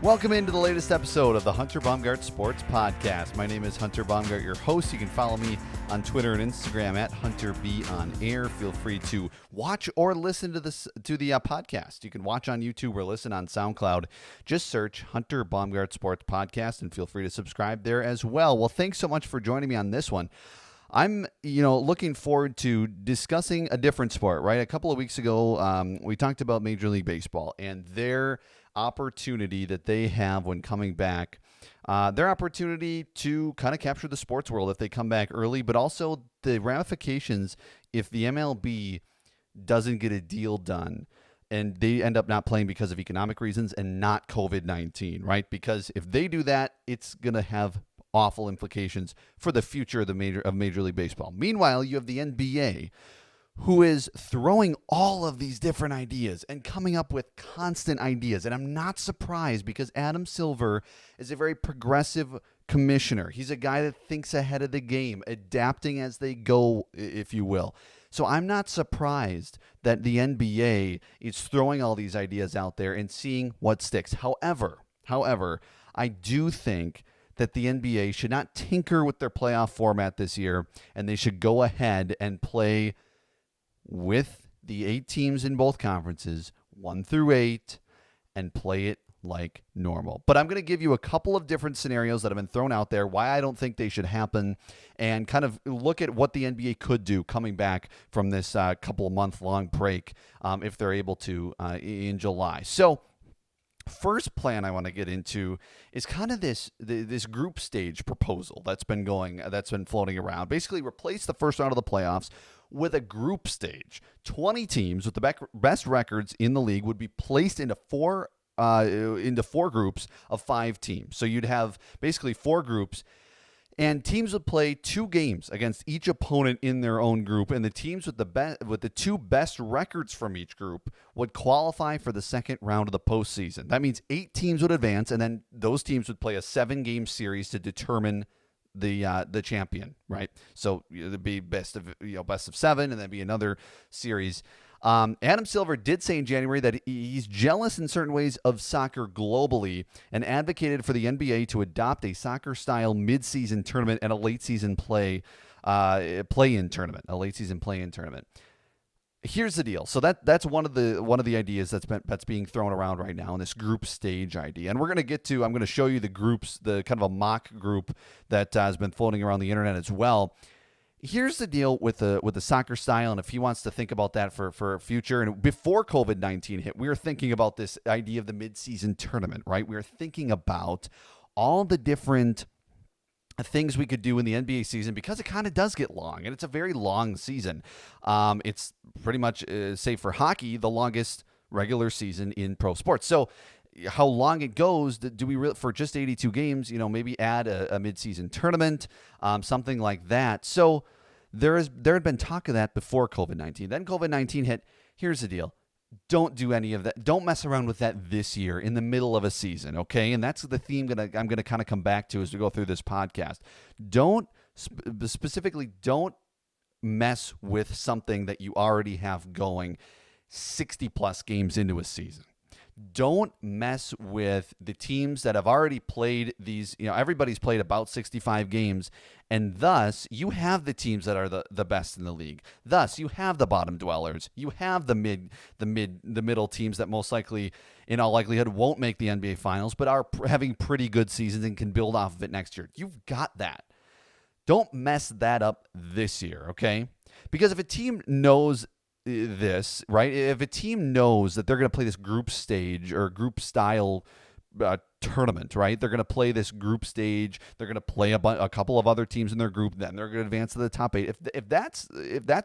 Welcome into the latest episode of the Hunter Baumgardt Sports Podcast. My name is Hunter Baumgardt, your host. You can follow me on Twitter and Instagram at HunterBOnAir. Feel free to watch or listen to the podcast. You can watch on YouTube or listen on SoundCloud. Just search Hunter Baumgardt Sports Podcast and feel free to subscribe there as well. Well, thanks so much for joining me on this one. I'm, looking forward to discussing a different sport, right? A couple of weeks ago, we talked about Major League Baseball and their opportunity that they have when coming back, their opportunity to kind of capture the sports world if they come back early, but also the ramifications if the MLB doesn't get a deal done and they end up not playing because of economic reasons and not COVID-19, right? Because if they do that, it's going to have awful implications for the future of Major League Baseball. Meanwhile, you have the NBA, who is throwing all of these different ideas and coming up with constant ideas. And I'm not surprised because Adam Silver is a very progressive commissioner. He's a guy that thinks ahead of the game, adapting as they go, if you will. So I'm not surprised that the NBA is throwing all these ideas out there and seeing what sticks. However, I do think that the NBA should not tinker with their playoff format this year, and they should go ahead and play with the 8 teams in both conferences, 1 through 8, and play it like normal. But I'm going to give you a couple of different scenarios that have been thrown out there, why I don't think they should happen, and kind of look at what the NBA could do coming back from this couple of month-long break if they're able to in July. So first plan I want to get into is kind of this group stage proposal that's been floating around. Basically, replace the first round of the playoffs with a group stage. 20 teams with the best records in the league would be placed into four groups of 5 teams. So you'd have basically 4 groups, and teams would play 2 games against each opponent in their own group, and the teams with the 2 best records from each group would qualify for the second round of the postseason. That means 8 teams would advance, and then those teams would play a 7-game series to determine the champion, right? So it'd be best of 7, and then be another series. Adam Silver did say in January that he's jealous in certain ways of soccer globally and advocated for the NBA to adopt a soccer-style mid-season tournament and a late-season play-in tournament. Here's the deal. So that's one of the ideas that's being thrown around right now in this group stage idea. And I'm going to show you the groups, the kind of a mock group that has been floating around the internet as well. Here's the deal with the soccer style, and if he wants to think about that for future. And before COVID-19 hit, we were thinking about this idea of the mid-season tournament, right? We were thinking about all the different things we could do in the NBA season because it kind of does get long, and it's a very long season. It's pretty much, save for hockey, the longest regular season in pro sports. So how long it goes, do we for just 82 games, maybe add a mid-season tournament, something like that. So there had been talk of that before COVID-19. Then COVID-19 hit. Here's the deal. Don't do any of that. Don't mess around with that this year in the middle of a season, okay? And that's the theme I'm going to kind of come back to as we go through this podcast. Don't mess with something that you already have going 60-plus games into a season. Don't mess with the teams that have already played these. Everybody's played about 65 games, and thus you have the teams that are the best in the league. Thus, you have the bottom dwellers. You have the middle teams that most likely, in all likelihood, won't make the NBA Finals, but are having pretty good seasons and can build off of it next year. You've got that. Don't mess that up this year, okay? Because if a team knows this, right? If a team knows that they're going to play this group stage or group style tournament, right? They're going to play this group stage. They're going to play a couple of other teams in their group. Then they're going to advance to the top 8. If that's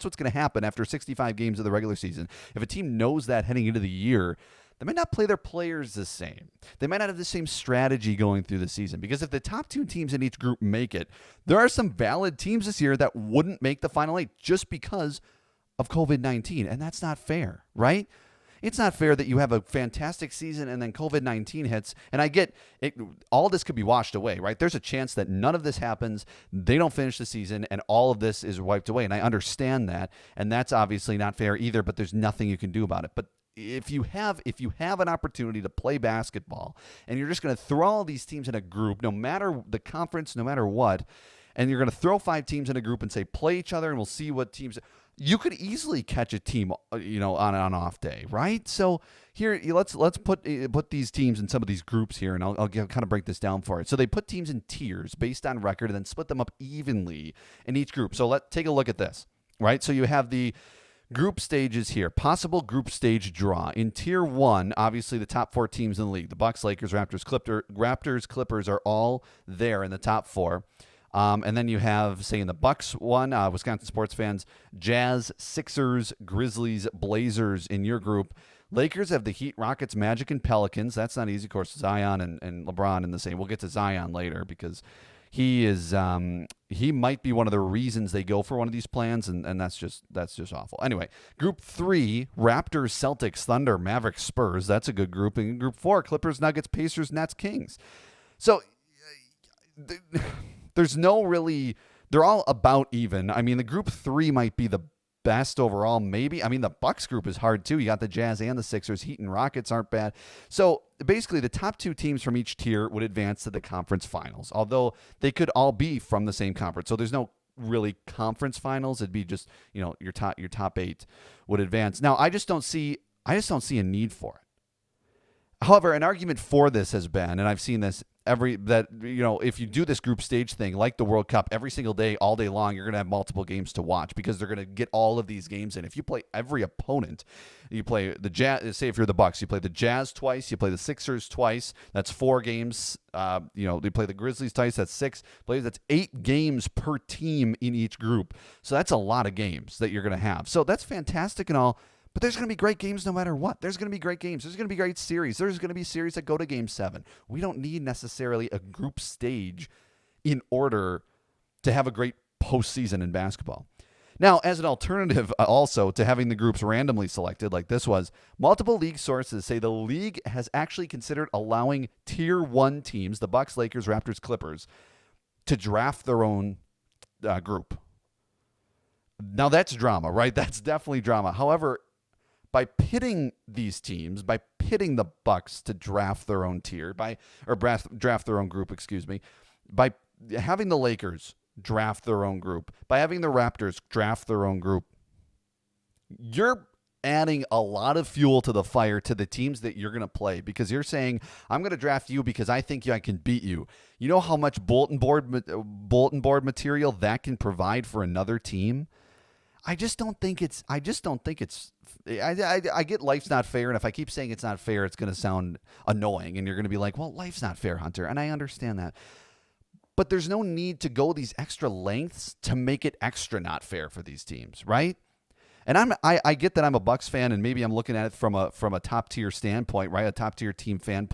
what's going to happen after 65 games of the regular season, if a team knows that heading into the year, they might not play their players the same. They might not have the same strategy going through the season, because if the top 2 teams in each group make it, there are some valid teams this year that wouldn't make the final 8 just because of COVID-19, and that's not fair, right? It's not fair that you have a fantastic season and then COVID-19 hits. And I get it. All this could be washed away, right? There's a chance that none of this happens. They don't finish the season and all of this is wiped away. And I understand that. And that's obviously not fair either, but there's nothing you can do about it. But if you have an opportunity to play basketball and you're just going to throw all these teams in a group, no matter the conference, no matter what, and you're going to throw 5 teams in a group and say, play each other and we'll see what teams, you could easily catch a team, on an off day, right? So here, let's put these teams in some of these groups here, and I'll kind of break this down for it. So they put teams in tiers based on record and then split them up evenly in each group. So let's take a look at this, right? So you have the group stages here. Possible group stage draw. In Tier 1, obviously the top 4 teams in the league. The Bucks, Lakers, Raptors, Clippers are all there in the top 4. And then you have, say, in the Bucks one, Wisconsin sports fans, Jazz, Sixers, Grizzlies, Blazers in your group. Lakers have the Heat, Rockets, Magic, and Pelicans. That's not easy. Of course, Zion and LeBron in the same. We'll get to Zion later because he is he might be one of the reasons they go for one of these plans, and that's just awful. Anyway, Group 3, Raptors, Celtics, Thunder, Mavericks, Spurs. That's a good group. And Group 4, Clippers, Nuggets, Pacers, Nets, Kings. So there's no really, they're all about even. I mean, the Group 3 might be the best overall, maybe. I mean, the Bucks group is hard too. You got the Jazz and the Sixers. Heat and Rockets aren't bad. So basically, the top 2 teams from each tier would advance to the conference finals, although they could all be from the same conference. So there's no really conference finals. It'd be just, your top 8 would advance. Now, I just don't see a need for it. However, an argument for this has been, and I've seen this if you do this group stage thing like the World Cup every single day, all day long, you're going to have multiple games to watch because they're going to get all of these games in. If you play every opponent, you play the Jazz, say if you're the Bucks, you play the Jazz twice, you play the Sixers twice, that's 4 games. They play the Grizzlies twice, that's 6. That's 8 games per team in each group. So that's a lot of games that you're going to have. So that's fantastic and all. But there's going to be great games no matter what. There's going to be great games. There's going to be great series. There's going to be series that go to Game 7. We don't need necessarily a group stage in order to have a great postseason in basketball. Now, as an alternative also to having the groups randomly selected like this was, multiple league sources say the league has actually considered allowing Tier 1 teams, the Bucks, Lakers, Raptors, Clippers, to draft their own group. Now, that's drama, right? That's definitely drama. However, by pitting these teams, by pitting the Bucks to draft their own tier, draft their own group, by having the Lakers draft their own group, by having the Raptors draft their own group, you're adding a lot of fuel to the fire to the teams that you're going to play because you're saying, I'm going to draft you because I think I can beat you. You know how much bulletin board material that can provide for another team? I get life's not fair, and if I keep saying it's not fair, it's going to sound annoying, and you're going to be like, well, life's not fair, Hunter, and I understand that. But there's no need to go these extra lengths to make it extra not fair for these teams, right? And I get that I'm a Bucks fan, and maybe I'm looking at it from a top-tier standpoint, right? A top-tier team fan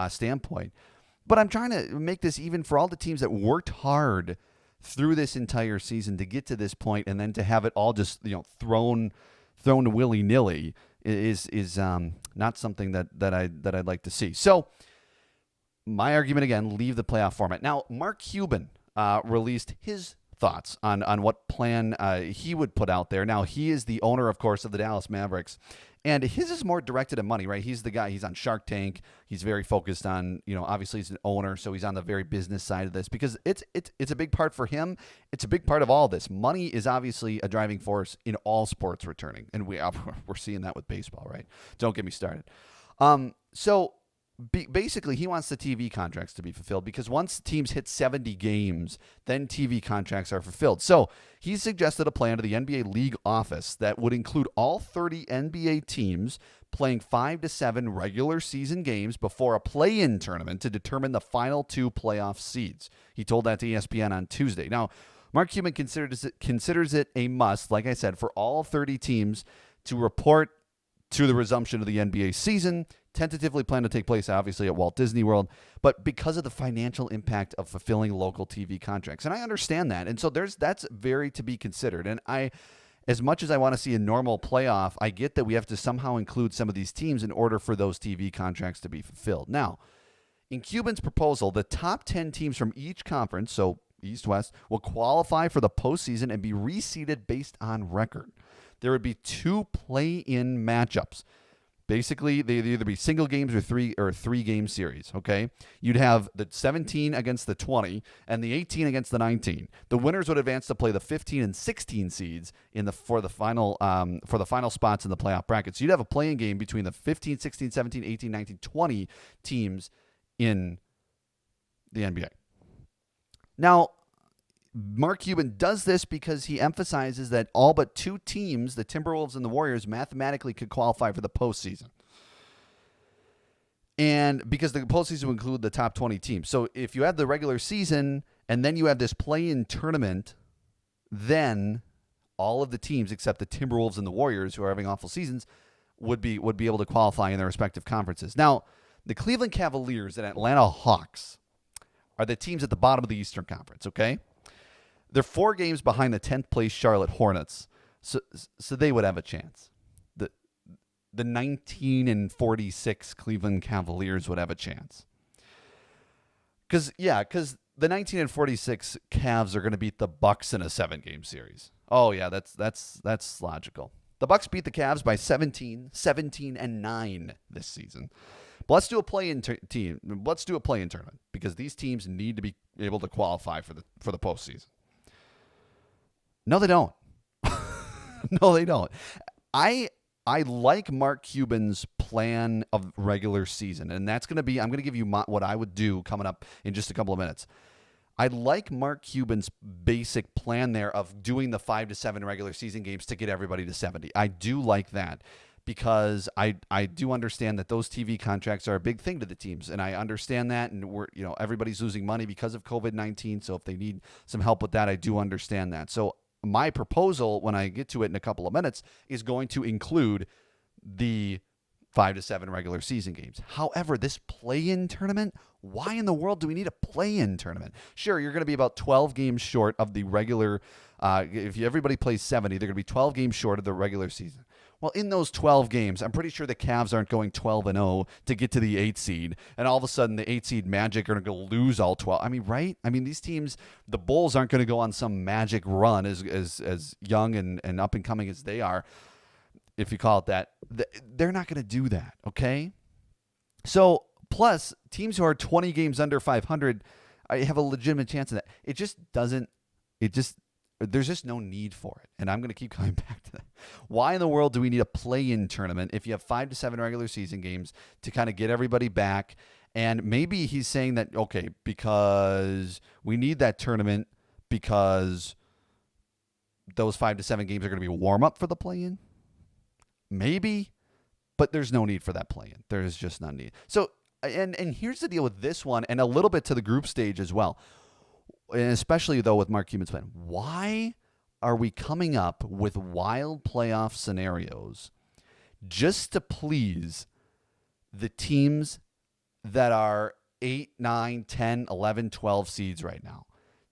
standpoint. But I'm trying to make this even for all the teams that worked hard through this entire season to get to this point, and then to have it all just thrown willy-nilly is not something that I'd like to see. So my argument again, leave the playoff format. Now, Mark Cuban released his thoughts on what plan he would put out there. Now, he is the owner, of course, of the Dallas Mavericks. And his is more directed at money, right? He's the guy, he's on Shark Tank. He's very focused on, obviously he's an owner, so he's on the very business side of this because it's a big part for him. It's a big part of all this. Money is obviously a driving force in all sports returning. And we're seeing that with baseball, right? Don't get me started. Basically, he wants the TV contracts to be fulfilled because once teams hit 70 games, then TV contracts are fulfilled. So he suggested a plan to the NBA league office that would include all 30 NBA teams playing 5 to 7 regular season games before a play-in tournament to determine the final 2 playoff seeds. He told that to ESPN on Tuesday. Now, Mark Cuban considers it a must, like I said, for all 30 teams to report to the resumption of the NBA season, tentatively planned to take place, obviously, at Walt Disney World, but because of the financial impact of fulfilling local TV contracts. And I understand that. And so that's very to be considered. And as much as I want to see a normal playoff, I get that we have to somehow include some of these teams in order for those TV contracts to be fulfilled. Now, in Cuban's proposal, the top 10 teams from each conference, so East, West, will qualify for the postseason and be reseeded based on record. There would be 2 play-in matchups. Basically, they'd either be single games or three-game series, okay? You'd have the 17 against the 20 and the 18 against the 19. The winners would advance to play the 15 and 16 seeds for the final spots in the playoff bracket. So you'd have a play-in game between the 15, 16, 17, 18, 19, 20 teams in the NBA. Now, Mark Cuban does this because he emphasizes that all but 2 teams, the Timberwolves and the Warriors, mathematically could qualify for the postseason. And because the postseason will include the top 20 teams. So if you have the regular season and then you have this play-in tournament, then all of the teams except the Timberwolves and the Warriors, who are having awful seasons, would be able to qualify in their respective conferences. Now, the Cleveland Cavaliers and Atlanta Hawks are the teams at the bottom of the Eastern Conference, okay? They're 4 games behind the 10th place Charlotte Hornets, so they would have a chance. The 19-46 Cleveland Cavaliers would have a chance. Because the 19-46 Cavs are going to beat the Bucks in a 7-game series. Oh yeah, that's logical. The Bucks beat the Cavs by 17-9 this season. But let's do a play-in Let's do a play-in tournament because these teams need to be able to qualify for the postseason. No, they don't. No, they don't. I like Mark Cuban's plan of regular season, and that's going to be, I'm going to give you what I would do coming up in just a couple of minutes. I like Mark Cuban's basic plan there of doing the 5 to 7 regular season games to get everybody to 70. I do like that because I do understand that those TV contracts are a big thing to the teams, and I understand that, and everybody's losing money because of COVID-19, so if they need some help with that, I do understand that. So my proposal, when I get to it in a couple of minutes, is going to include the 5 to 7 regular season games. However, this play-in tournament, why in the world do we need a play-in tournament? Sure, you're going to be about 12 games short of the regular. If everybody plays 70, they're going to be 12 games short of the regular season. Well, in those 12 games, I'm pretty sure the Cavs aren't going 12-0 to get to the 8 seed, and all of a sudden the 8 seed Magic are going to lose all 12. I mean, right? I mean, these teams, the Bulls aren't going to go on some magic run as young and up and coming as they are, if you call it that. They're not going to do that, okay? So, plus, teams who are 20 games under 500 have a legitimate chance of that. There's just no need for it. And I'm going to keep coming back to that. Why in the world do we need a play-in tournament if you have 5 to 7 regular season games to kind of get everybody back? And maybe he's saying that, okay, because we need that tournament because those 5 to 7 games are going to be a warm-up for the play-in? Maybe, but there's no need for that play-in. There's just no need. So, and here's the deal with this one and a little bit to the group stage as well. And especially, though, with Mark Cuban's plan. Why are we coming up with wild playoff scenarios just to please the teams that are 8, 9, 10, 11, 12 seeds right now?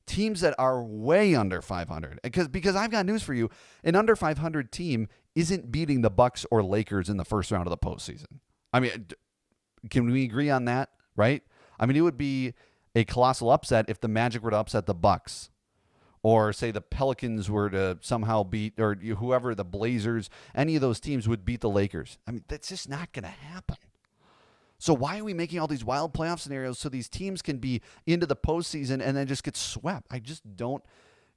Teams that are way under 500. Because I've got news for you. An under 500 team isn't beating the Bucks or Lakers in the first round of the postseason. I mean, can we agree on that, right? I mean, it would be a colossal upset if the Magic were to upset the Bucks, or say the Pelicans were to somehow beat, or whoever, the Blazers, any of those teams would beat the Lakers. I mean, that's just not going to happen. So why are we making all these wild playoff scenarios so these teams can be into the postseason and then just get swept? I just don't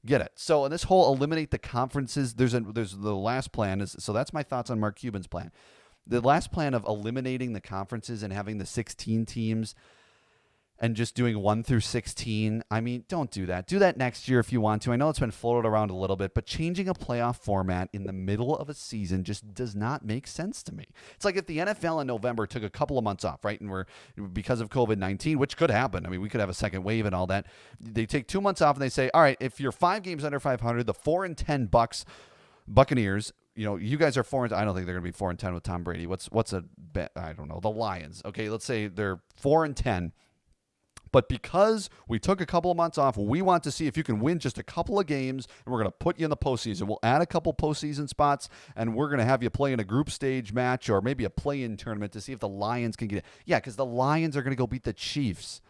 get it. So in this whole eliminate the conferences, there's the last plan. So that's my thoughts on Mark Cuban's plan. The last plan of eliminating the conferences and having the 16 teams and just doing 1 through 16, I mean, don't do that. Do that next year if you want to. I know it's been floated around a little bit, but changing a playoff format in the middle of a season just does not make sense to me. It's like if the NFL in November took a couple of months off, right? And because of COVID-19, which could happen. I mean, we could have a second wave and all that. They take 2 months off and they say, all right, if you're 5 games under 500, the 4-10 Buccaneers, you guys are 4. I don't think they're going to be 4-10 with Tom Brady. What's a bet? I don't know. The Lions. Okay, let's say they're 4-10. But because we took a couple of months off, we want to see if you can win just a couple of games, and we're going to put you in the postseason. We'll add a couple postseason spots, and we're going to have you play in a group stage match or maybe a play-in tournament to see if the Lions can get it. Yeah, because the Lions are going to go beat the Chiefs.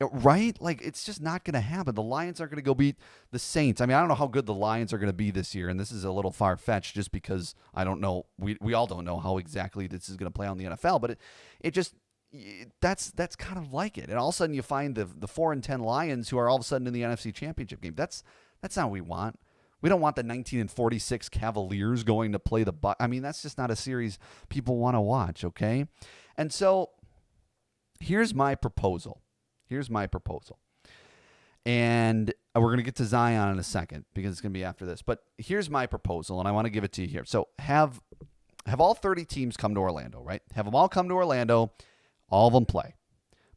Right? Like, it's just not going to happen. The Lions aren't going to go beat the Saints. I mean, I don't know how good the Lions are going to be this year, and this is a little far-fetched just because I don't know. We all don't know how exactly this is going to play on the NFL, but that's kind of like it. And all of a sudden you find the 4-10 Lions who are all of a sudden in the NFC Championship game. That's not what we want. We don't want the 19-46 Cavaliers going to play the Bucs. I mean, that's just not a series people want to watch, okay? And so here's my proposal. And we're going to get to Zion in a second because it's going to be after this. But here's my proposal, and I want to give it to you here. So have all 30 teams come to Orlando, right? Have them all come to Orlando. All of them play.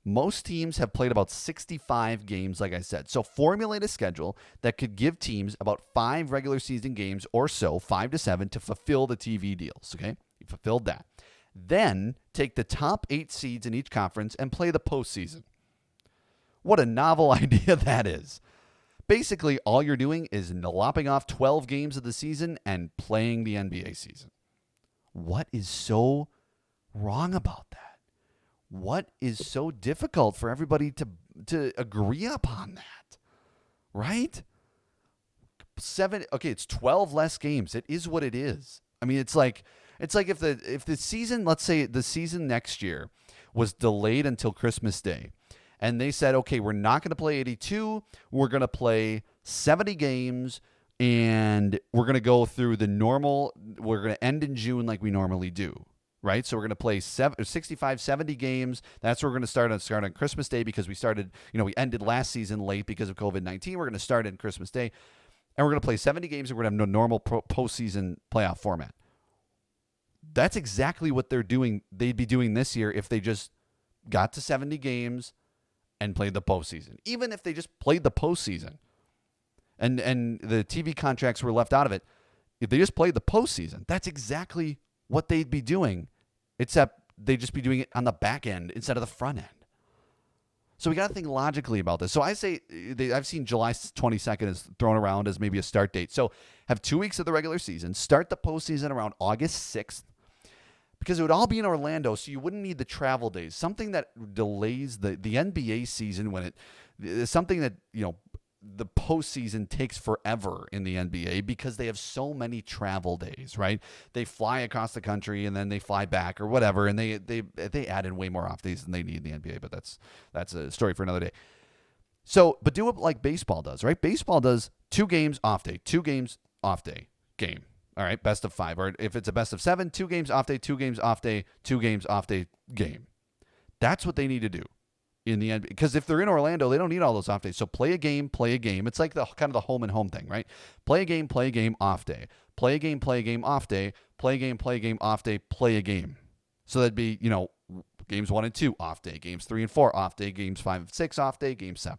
Most teams have played about 65 games, like I said. So formulate a schedule that could give teams about 5 regular season games or so, 5 to 7, to fulfill the TV deals, okay? You fulfilled that. Then take the top 8 seeds in each conference and play the postseason. What a novel idea that is. Basically, all you're doing is lopping off 12 games of the season and playing the NBA season. What is so wrong about that? What is so difficult for everybody to agree upon that? Right? It's 12 less games. It is what it is. I mean, it's like if the season, let's say the season next year was delayed until Christmas Day, and they said, okay, we're not going to play 82, we're going to play 70 games, and we're going to go through we're going to end in June like we normally do, right? So we're going to play 65, 70 games. That's where we're going to start on Christmas Day because we ended last season late because of COVID-19. We're going to start on Christmas Day, and we're going to play 70 games, and we're going to have no normal postseason playoff format. That's exactly what they'd be doing this year if they just got to 70 games and played the postseason. Even if they just played the postseason and the TV contracts were left out of it, if they just played the postseason, that's exactly what they'd be doing, except they'd just be doing it on the back end instead of the front end. So we got to think logically about this. So I say, I've seen July 22nd is thrown around as maybe a start date. So have 2 weeks of the regular season, start the postseason around August 6th, because it would all be in Orlando, so you wouldn't need the travel days. Something that delays the NBA season when it's something that, the postseason takes forever in the NBA because they have so many travel days, right? They fly across the country and then they fly back or whatever, and they add in way more off days than they need in the NBA, but that's a story for another day. So, but do it like baseball does, right? Baseball does 2 games off day, 2 games off day, game. All right, best of 5. Or if it's a best of 7, 2 games off day, 2 games off day, 2 games off day, game. That's what they need to do in the end. Because if they're in Orlando, they don't need all those off days. So play a game, play a game. It's like the kind of the home and home thing, right? Play a game, off day. Play a game, off day. Play a game, off day, play a game. So that'd be, games 1 and 2 off day, games 3 and 4 off day, games 5 and 6 off day, game 7.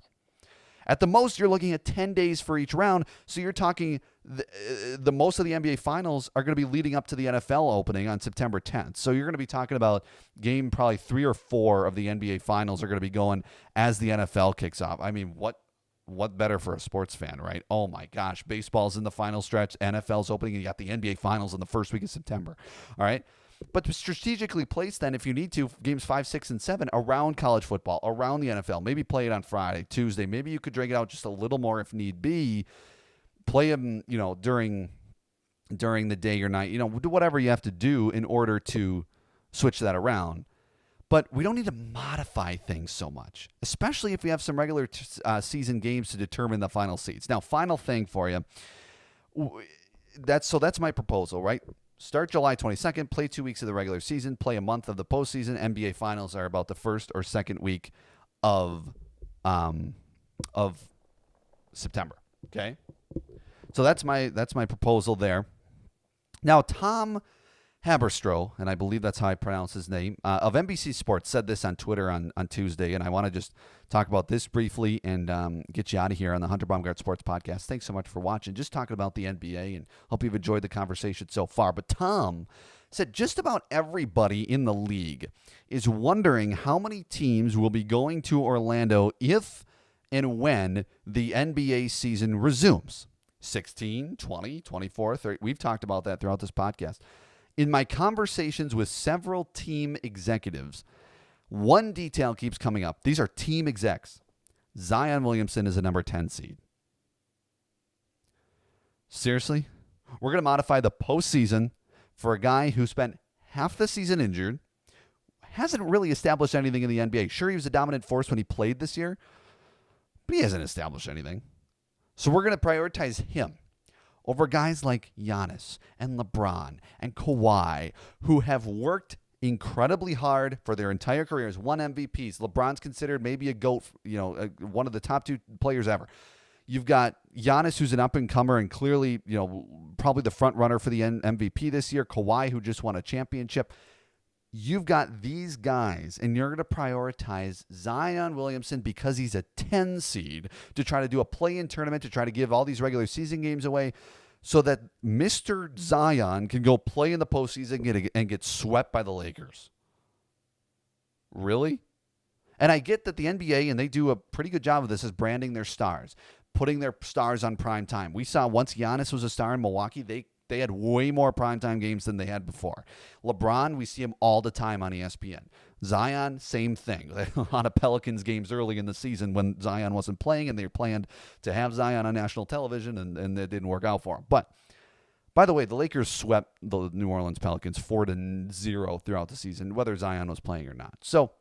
At the most, you're looking at 10 days for each round. So you're talking the most of the NBA finals are going to be leading up to the NFL opening on September 10th. So you're going to be talking about game probably 3 or 4 of the NBA finals are going to be going as the NFL kicks off. I mean, what better for a sports fan, right? Oh my gosh, baseball's in the final stretch, NFL's opening, and you got the NBA finals in the first week of September. All right. But to strategically place then, if you need to, games 5, 6, and 7 around college football, around the NFL. Maybe play it on Friday, Tuesday. Maybe you could drag it out just a little more if need be. Play them, during the day or night. Do whatever you have to do in order to switch that around. But we don't need to modify things so much, especially if we have some regular season games to determine the final seeds. Now, final thing for you. That's my proposal, right? Start July 22nd, play 2 weeks of the regular season, play a month of the postseason. NBA finals are about the first or second week of September. Okay, so that's my proposal there. Now, Tom Haberstroh, and I believe that's how I pronounce his name, of NBC Sports, said this on Twitter on Tuesday, and I want to just talk about this briefly and get you out of here on the Hunter Baumgardt Sports Podcast. Thanks so much for watching. Just talking about the NBA, and hope you've enjoyed the conversation so far. But Tom said just about everybody in the league is wondering how many teams will be going to Orlando if and when the NBA season resumes. 16, 20, 24, 30. We've talked about that throughout this podcast. In my conversations with several team executives, one detail keeps coming up. These are team execs. Zion Williamson is a number 10 seed. Seriously? We're going to modify the postseason for a guy who spent half the season injured, hasn't really established anything in the NBA. Sure, he was a dominant force when he played this year, but he hasn't established anything. So we're going to prioritize him over guys like Giannis and LeBron and Kawhi, who have worked incredibly hard for their entire careers, won MVPs. LeBron's considered maybe a GOAT, one of the top 2 players ever. You've got Giannis, who's an up-and-comer and clearly, probably the front runner for the MVP this year. Kawhi, who just won a championship. You've got these guys, and you're going to prioritize Zion Williamson because he's a 10 seed to try to do a play-in tournament, to try to give all these regular season games away so that Mr. Zion can go play in the postseason and get swept by the Lakers. Really? And I get that the NBA, and they do a pretty good job of this, is branding their stars, putting their stars on prime time. We saw once Giannis was a star in Milwaukee, they had way more primetime games than they had before. LeBron, we see him all the time on ESPN. Zion, same thing. A lot of Pelicans games early in the season when Zion wasn't playing, and they planned to have Zion on national television, and it didn't work out for him. But, by the way, the Lakers swept the New Orleans Pelicans 4-0 throughout the season, whether Zion was playing or not. So,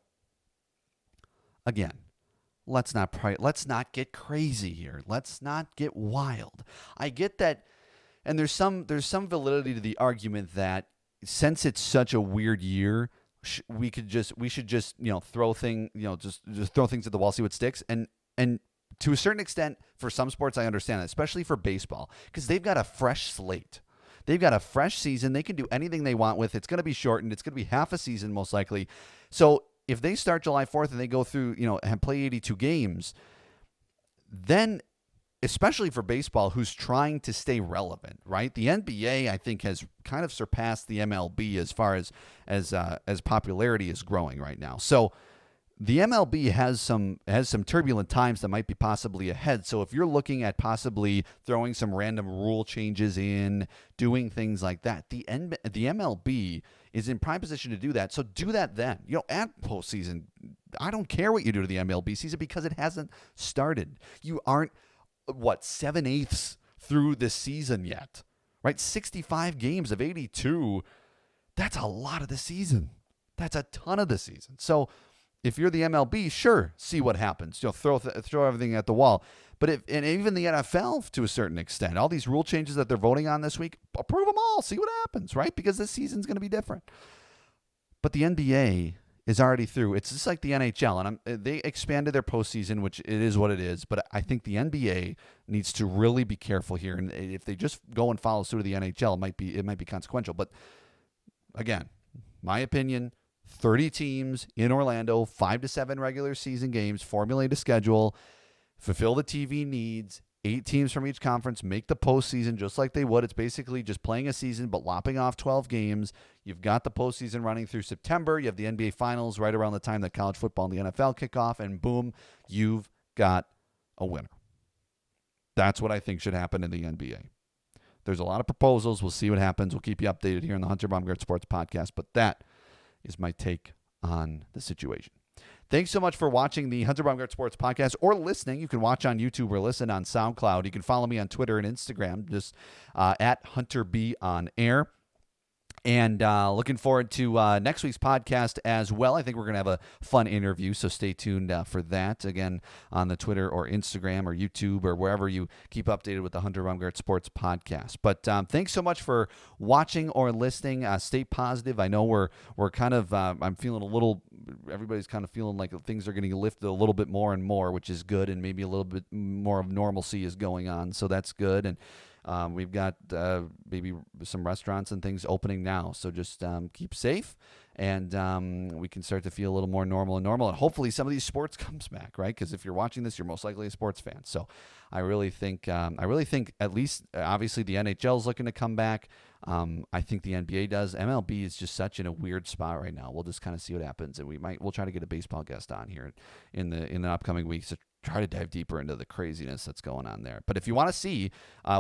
again, let's not get crazy here. Let's not get wild. I get that. And there's some validity to the argument that since it's such a weird year, we should just throw things at the wall, see what sticks. And to a certain extent, for some sports, I understand that, especially for baseball, because they've got a fresh slate. They've got a fresh season. They can do anything they want with. It's going to be shortened. It's going to be half a season most likely. So if they start July 4th and they go through, and play 82 games, then, especially for baseball, who's trying to stay relevant, right? The NBA, I think, has kind of surpassed the MLB as far as popularity is growing right now. So the MLB has some turbulent times that might be possibly ahead. So if you're looking at possibly throwing some random rule changes in, doing things like that, the MLB is in prime position to do that. So do that then. At postseason, I don't care what you do to the MLB season because it hasn't started. You aren't 7/8 through the season yet, right? 65 games of 82. That's a lot of the season. That's a ton of the season. So if you're the MLB, sure, see what happens. Throw everything at the wall. But even the NFL, to a certain extent, all these rule changes that they're voting on this week, approve them all. See what happens, right? Because this season's going to be different. But the NBA is already through. It's just like the NHL, and they expanded their postseason, which it is what it is. But I think the NBA needs to really be careful here, and if they just go and follow suit of the NHL, it might be consequential. But again, my opinion: 30 teams in Orlando, 5 to 7 regular season games, formulate a schedule, fulfill the TV needs. 8 teams from each conference make the postseason just like they would. It's basically just playing a season but lopping off 12 games. You've got the postseason running through September. You have the NBA Finals right around the time that college football and the NFL kick off, and boom, you've got a winner. That's what I think should happen in the NBA. There's a lot of proposals. We'll see what happens. We'll keep you updated here on the Hunter Baumgardt Sports Podcast, but that is my take on the situation. Thanks so much for watching the Hunter Baumgardt Sports Podcast or listening. You can watch on YouTube or listen on SoundCloud. You can follow me on Twitter and Instagram, just at Hunter B on air. And looking forward to next week's podcast as well. I think we're going to have a fun interview, so stay tuned for that. Again, on the Twitter or Instagram or YouTube or wherever you keep updated with the Hunter Baumgardt Sports Podcast. But thanks so much for watching or listening. Stay positive. I know we're kind of, I'm feeling a little, everybody's kind of feeling like things are getting lifted a little bit more and more, which is good, and maybe a little bit more of normalcy is going on, so that's good. And we've got maybe some restaurants and things opening now. So just keep safe and we can start to feel a little more normal. And hopefully some of these sports comes back, right? Because if you're watching this, you're most likely a sports fan. So I really think at least obviously the NHL is looking to come back. I think the NBA does. MLB is just such in a weird spot right now. We'll just kind of see what happens, and we'll try to get a baseball guest on here in the upcoming weeks to try to dive deeper into the craziness that's going on there. But if you want to see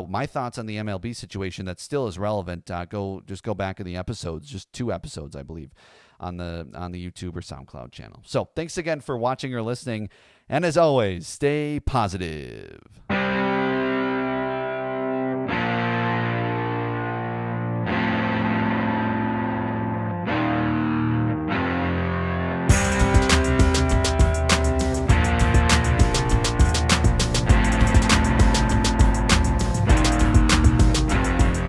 my thoughts on the MLB situation that still is relevant, go back in the episodes, just 2 episodes, I believe, on the YouTube or SoundCloud channel. So thanks again for watching or listening, and as always, stay positive.